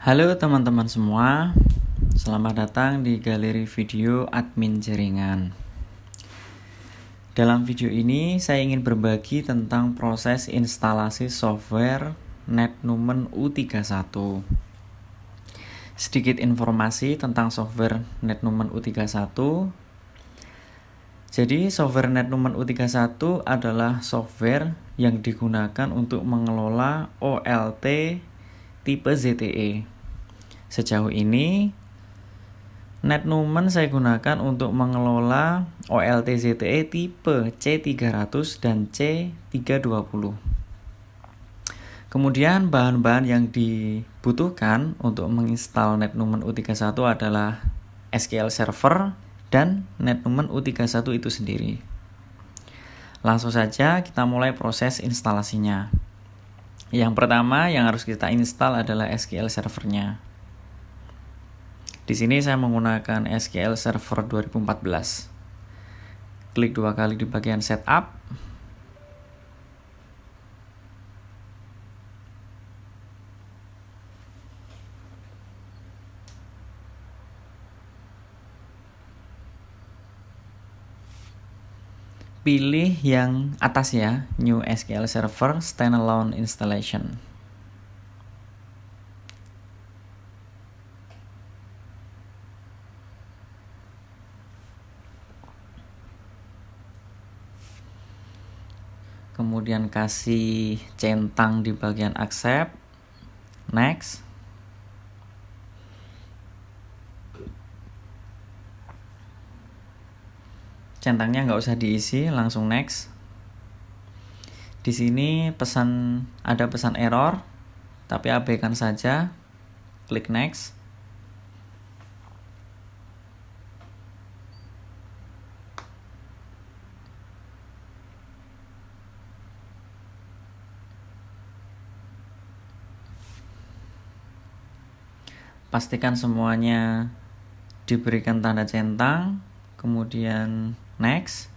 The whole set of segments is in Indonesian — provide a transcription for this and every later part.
Halo teman-teman semua, selamat datang di galeri video admin jaringan. Dalam video ini saya ingin berbagi tentang proses instalasi software NetNumen U31. Sedikit informasi tentang software NetNumen U31. Jadi software NetNumen U31 adalah software yang digunakan untuk mengelola OLT tipe ZTE. Sejauh ini NetNumen saya gunakan untuk mengelola OLT ZTE tipe C300 dan C320. Kemudian bahan-bahan yang dibutuhkan untuk menginstal NetNumen U31 adalah SQL Server dan NetNumen U31 itu sendiri. Langsung saja kita mulai proses instalasinya. Yang pertama yang harus kita install adalah SQL Server-nya. Di sini saya menggunakan SQL Server 2014. Klik 2 kali di bagian Setup. Pilih yang atas ya, New SQL Server Standalone Installation. Kemudian kasih centang di bagian Accept, Next. Centangnya nggak usah diisi, langsung Next. Di sini ada pesan error, tapi abaikan saja. Klik Next. Pastikan semuanya diberikan tanda centang, kemudian Next.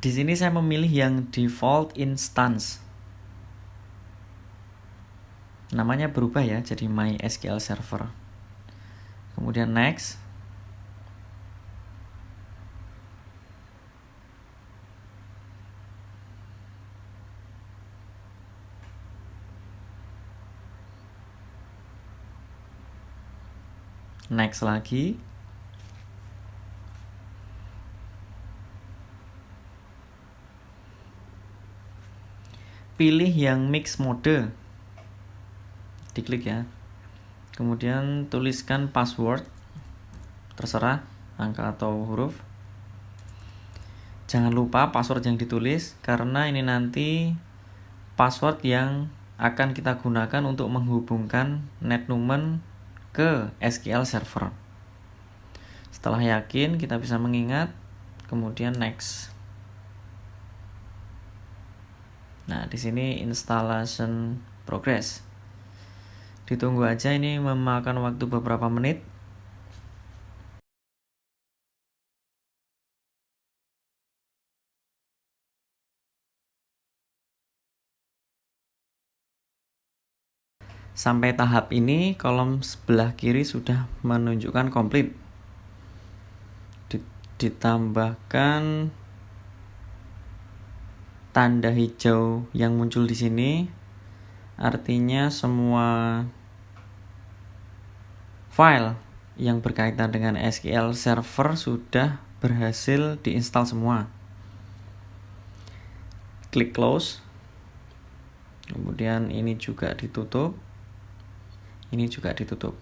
Di sini saya memilih yang default instance. Namanya berubah ya, jadi MySQL Server. Kemudian Next. Next lagi. Pilih yang mix mode. Diklik ya. Kemudian tuliskan password. Terserah angka atau huruf. Jangan lupa password yang ditulis karena ini nanti password yang akan kita gunakan untuk menghubungkan NetNumen ke SQL Server. Setelah yakin kita bisa mengingat, kemudian Next. Nah, di sini installation progress. Ditunggu aja, ini memakan waktu beberapa menit. Sampai tahap ini kolom sebelah kiri sudah menunjukkan komplit. Ditambahkan tanda hijau yang muncul di sini, artinya semua file yang berkaitan dengan SQL Server sudah berhasil diinstal semua. Klik close. Kemudian ini juga ditutup. Ini juga ditutup.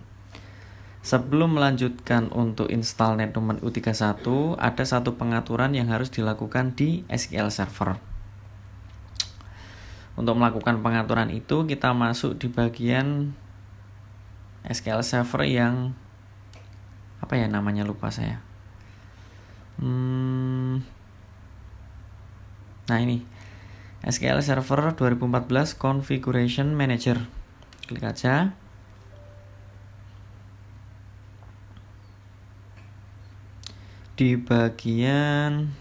Sebelum melanjutkan untuk install NetNumen U31, ada satu pengaturan yang harus dilakukan di SQL Server. Untuk melakukan pengaturan itu, kita masuk di bagian SQL Server yang apa ya namanya, lupa saya. Nah ini SQL Server 2014 Configuration Manager. Klik aja. di bagian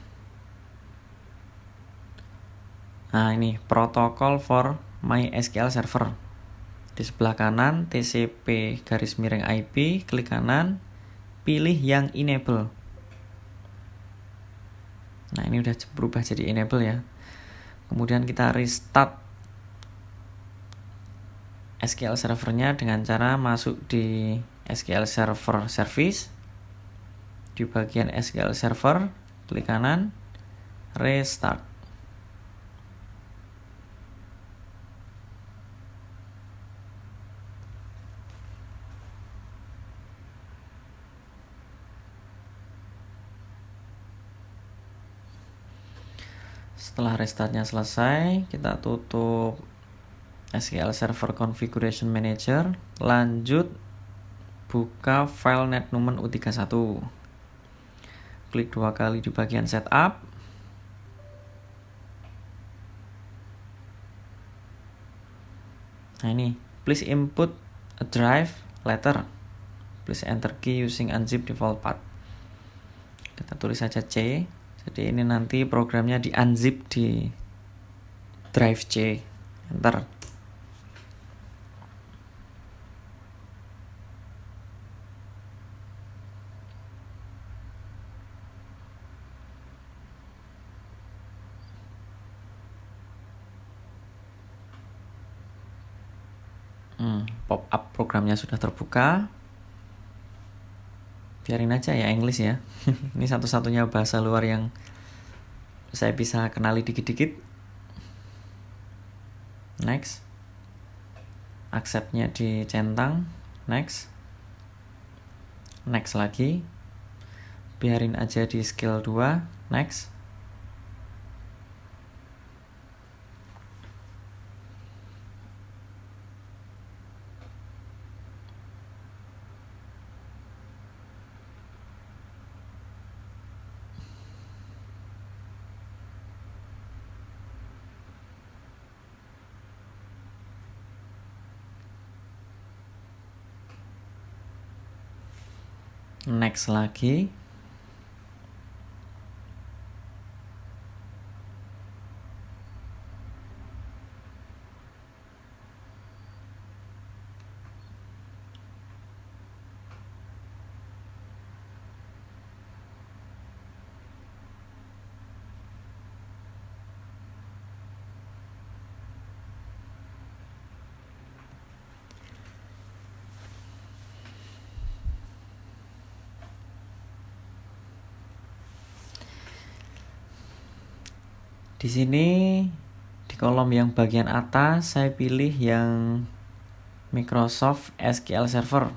ini protokol for MySQL server. Di sebelah kanan TCP _IP, klik kanan, pilih yang enable. Nah, ini udah berubah jadi enable ya. Kemudian kita restart SQL servernya dengan cara masuk di SQL Server Service. Di bagian SQL Server, klik kanan, restart. Setelah restartnya selesai, kita tutup SQL Server Configuration Manager, lanjut buka file netnumen U31. Klik 2 kali di bagian setup. Nah, ini please input a drive letter. Please enter key using unzip default path. Kita tulis saja C. Jadi ini nanti programnya di unzip di drive C. Enter. Pop up programnya sudah terbuka. Biarin aja ya English ya. Ini satu-satunya bahasa luar yang saya bisa kenali dikit-dikit. Next. Accept-nya dicentang. Next. Next lagi. Biarin aja di skill 2. Next. Next lagi. Di sini di kolom yang bagian atas saya pilih yang Microsoft SQL Server.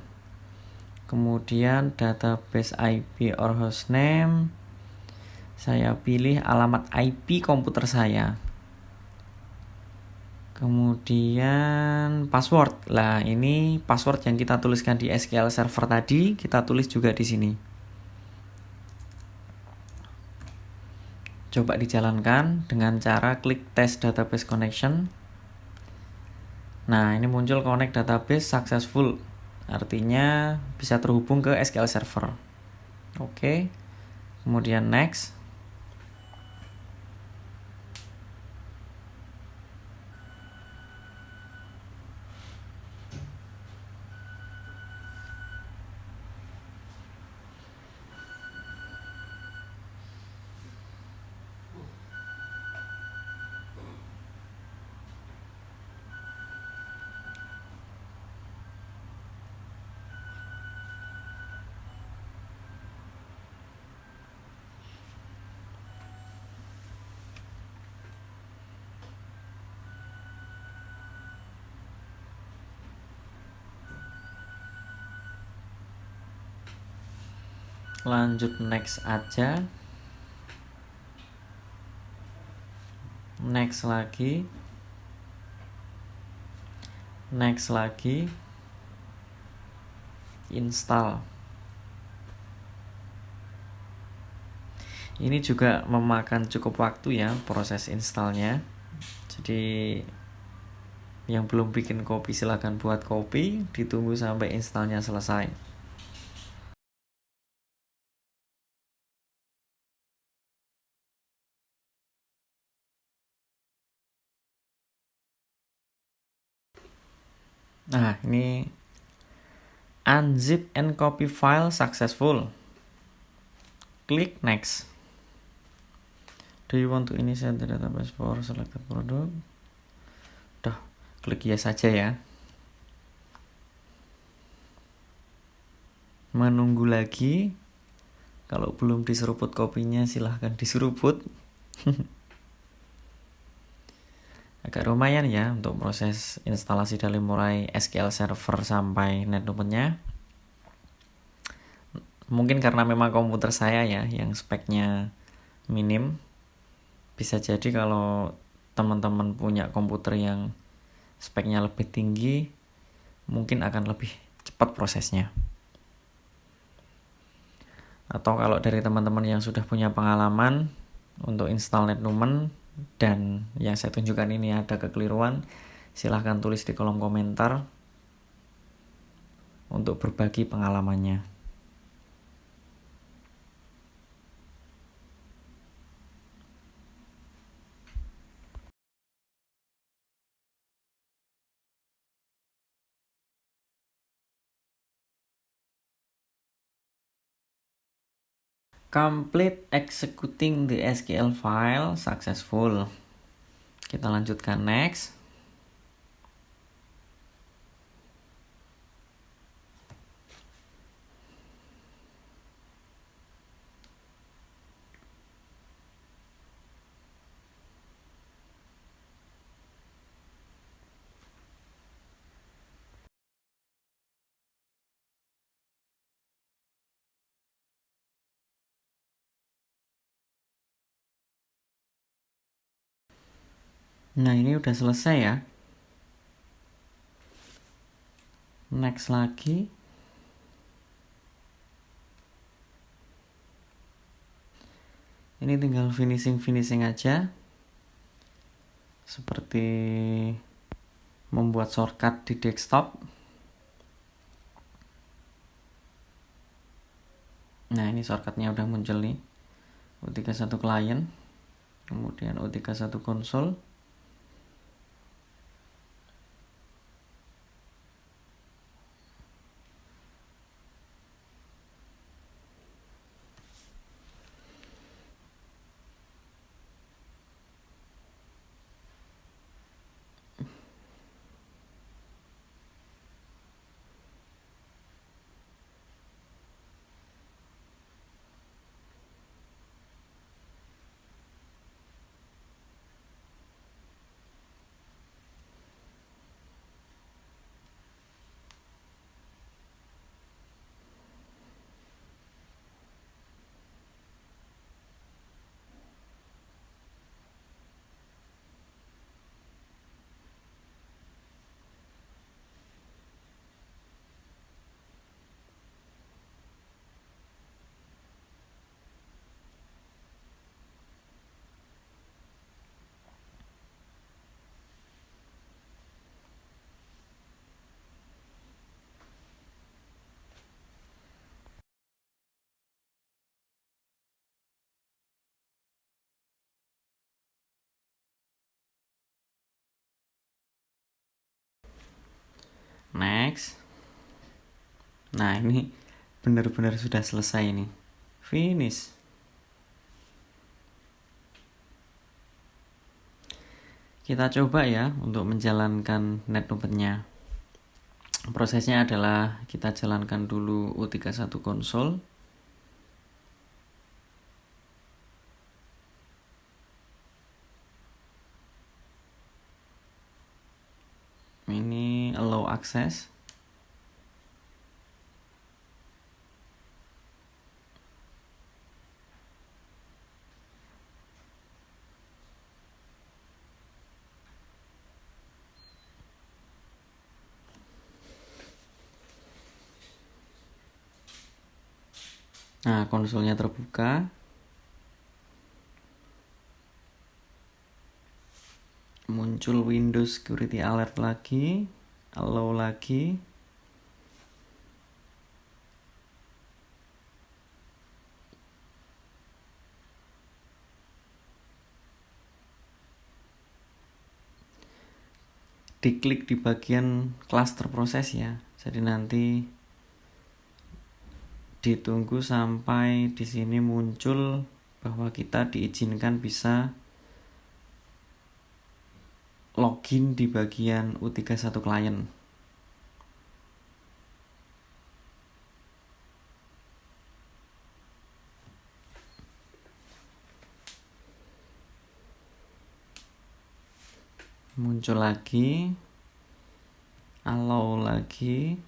Kemudian database IP or hostname. Saya pilih alamat IP komputer saya. Kemudian password. Lah, ini password yang kita tuliskan di SQL Server tadi, kita tulis juga di sini. Coba dijalankan dengan cara klik test database connection. Nah, ini muncul connect database successful. Artinya bisa terhubung ke SQL Server. Oke. Kemudian next. Lanjut next aja. Next lagi. Next lagi. Install. Ini juga memakan cukup waktu ya proses installnya. Jadi yang belum bikin copy silahkan buat copy, ditunggu sampai installnya selesai. Nah, ini unzip and copy file successful. Klik next. Do you want to initiate the database for selected product? Udah, klik yes saja ya. Menunggu lagi. Kalau belum diseruput kopinya silahkan diseruput. Agak lumayan ya untuk proses instalasi dari mulai SQL Server sampai NetNumber-nya. Mungkin karena memang komputer saya ya yang speknya minim. Bisa jadi kalau teman-teman punya komputer yang speknya lebih tinggi, mungkin akan lebih cepat prosesnya. Atau kalau dari teman-teman yang sudah punya pengalaman untuk install NetNumen dan yang saya tunjukkan ini ada kekeliruan, silahkan tulis di kolom komentar untuk berbagi pengalamannya. Complete executing the SQL file successful. Kita lanjutkan next. Nah, ini udah selesai ya. Next lagi. Ini tinggal finishing aja. Seperti membuat shortcut di desktop. Nah, ini shortcutnya udah muncul nih. U31 client. Kemudian U31 console. Next. Nah, ini benar-benar sudah selesai ini. Finish. Kita coba ya untuk menjalankan NetNumber-nya. Prosesnya adalah kita jalankan dulu U31 console. Ini allow access. Nah, konsolnya terbuka. Muncul Windows Security Alert lagi. Allow lagi. diklik di bagian cluster proses ya. Jadi nanti ditunggu sampai di sini muncul bahwa kita diizinkan bisa login di bagian U31 client. Muncul lagi, allow lagi,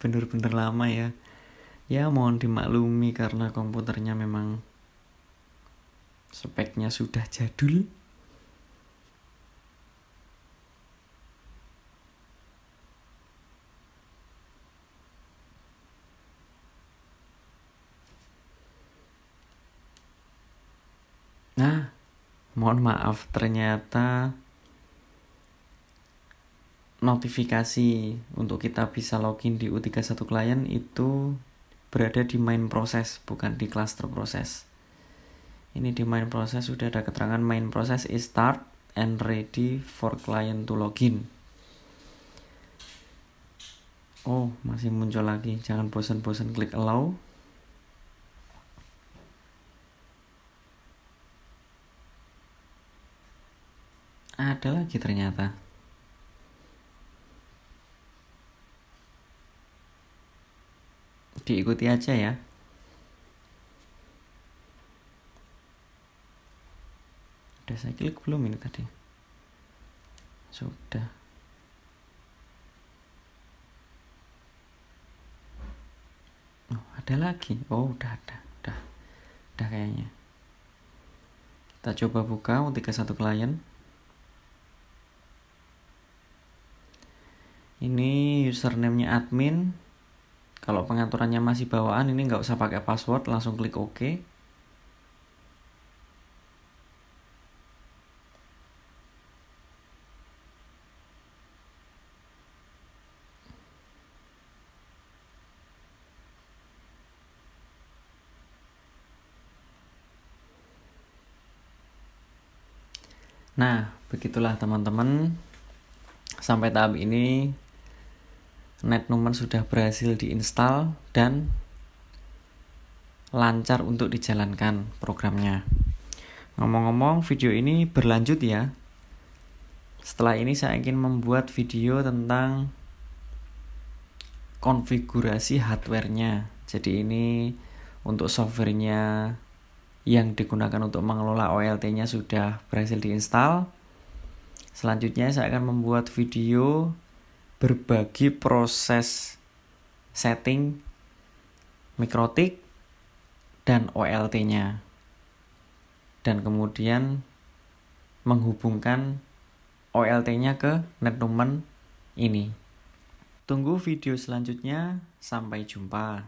bener-bener lama ya. Ya mohon dimaklumi karena komputernya memang speknya sudah jadul. Nah, mohon maaf ternyata notifikasi untuk kita bisa login di U31 client itu berada di main proses, bukan di cluster proses. Ini di main proses sudah ada keterangan main proses is start and ready for client to login. Oh, masih muncul lagi. Jangan bosan-bosan klik allow. Ada lagi ternyata. Diikuti aja ya. Udah saya klik belum ini tadi? Sudah. Oh, ada lagi. Oh, udah ada. Udah kayaknya. Kita coba buka U31 client. Ini username-nya admin. Kalau pengaturannya masih bawaan, ini nggak usah pakai password, langsung klik OK. Nah, begitulah teman-teman. Sampai tahap ini NetNumen sudah berhasil diinstal dan lancar untuk dijalankan programnya. Ngomong-ngomong, video ini berlanjut ya. Setelah ini saya ingin membuat video tentang konfigurasi hardware-nya. Jadi ini untuk software-nya yang digunakan untuk mengelola OLT-nya sudah berhasil diinstal. Selanjutnya saya akan membuat video berbagi proses setting MikroTik dan OLT-nya, dan kemudian menghubungkan OLT-nya ke NetNumen ini. Tunggu video selanjutnya, sampai jumpa.